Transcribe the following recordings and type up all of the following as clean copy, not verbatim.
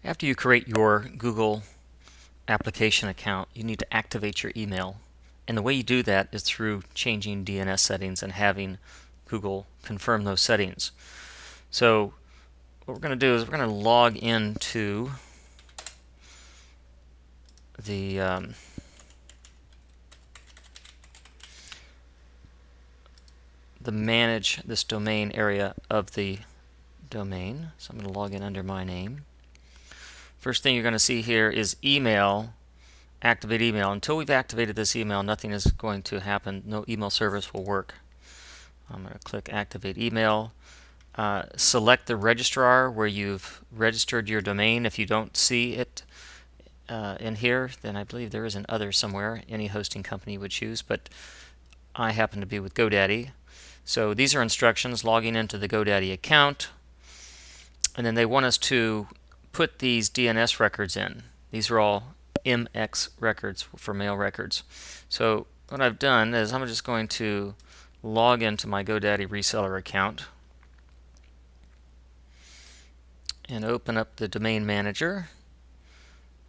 After you create your Google application account, you need to activate your email. And the way you do that is through changing DNS settings and having Google confirm those settings. So what we're going to do is we're going to log into the manage this domain area of the domain. So I'm going to log in under my name. First thing you're going to see here is email, activate email. Until we've activated this email, nothing is going to happen. No email service will work. I'm going to click activate email. Select the registrar where you've registered your domain. If you don't see it in here, then I believe there is an other somewhere any hosting company would choose, but I happen to be with GoDaddy. So these are instructions logging into the GoDaddy account, and then they want us to put these DNS records in. These are all MX records for mail records. So what I've done is I'm just going to log into my GoDaddy reseller account and open up the domain manager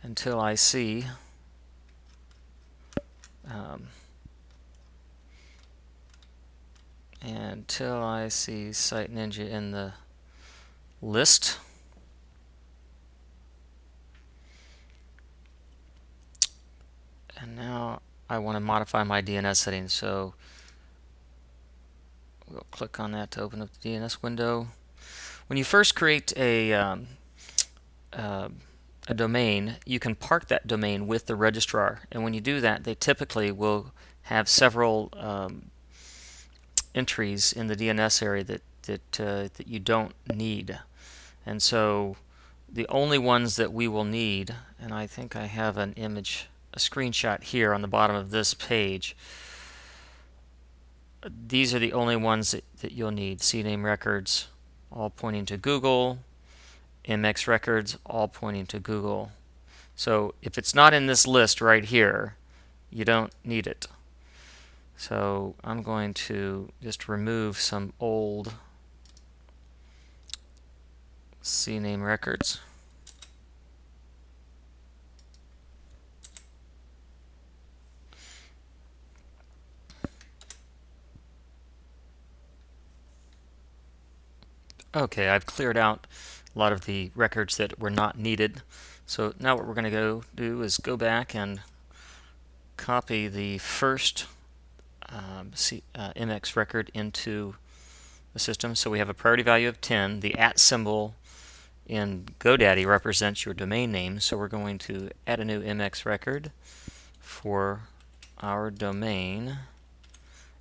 until I see Site Ninja in the list. And now I want to modify my DNS settings, so we'll click on that to open up the DNS window. When you first create a domain, you can park that domain with the registrar, and when you do that, they typically will have several entries in the DNS area that you don't need. And so the only ones that we will need, and I think I have an image, a screenshot here on the bottom of this page. These are the only ones that you'll need. CNAME records, all pointing to Google. MX records, all pointing to Google. So if it's not in this list right here, you don't need it. So I'm going to just remove some old CNAME records. Okay, I've cleared out a lot of the records that were not needed. So now what we're going to go do is go back and copy the first MX record into the system. So we have a priority value of 10. The @ symbol in GoDaddy represents your domain name. So we're going to add a new MX record for our domain,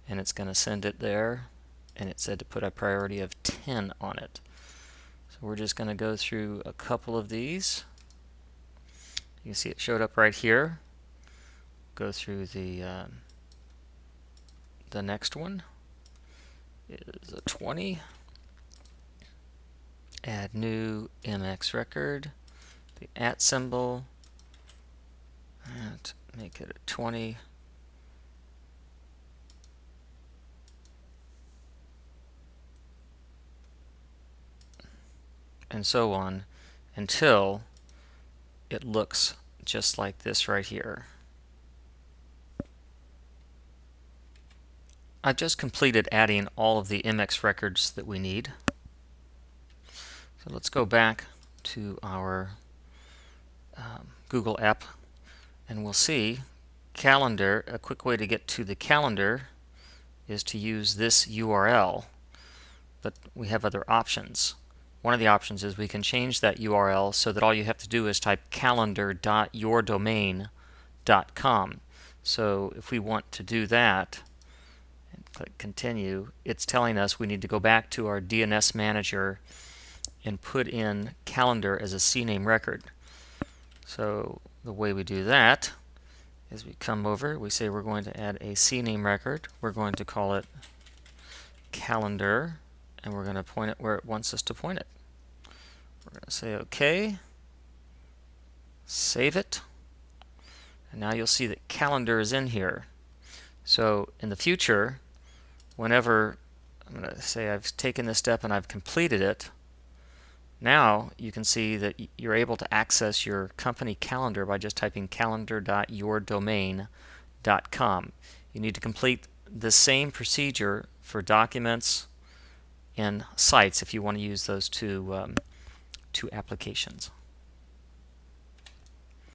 and it's going to send it there, and it said to put a priority of 10 on it. So we're just going to go through a couple of these. You can see it showed up right here. Go through the next one is a 20. Add new MX record. The @ symbol. And make it a 20. And so on until it looks just like this right here. I've just completed adding all of the MX records that we need. So let's go back to our Google app, and we'll see calendar. A quick way to get to the calendar is to use this URL, but we have other options. One of the options is we can change that URL so that all you have to do is type calendar.yourdomain.com. So if we want to do that and click continue, it's telling us we need to go back to our DNS manager and put in calendar as a CNAME record. So the way we do that is we come over, we say we're going to add a CNAME record. We're going to call it calendar, and we're going to point it where it wants us to point it. We're going to say OK, save it, and now you'll see that calendar is in here. So in the future, whenever I'm going to say I've taken this step and I've completed it, Now you can see that you're able to access your company calendar by just typing calendar.yourdomain.com. You need to complete the same procedure for documents and sites if you want to use those two applications.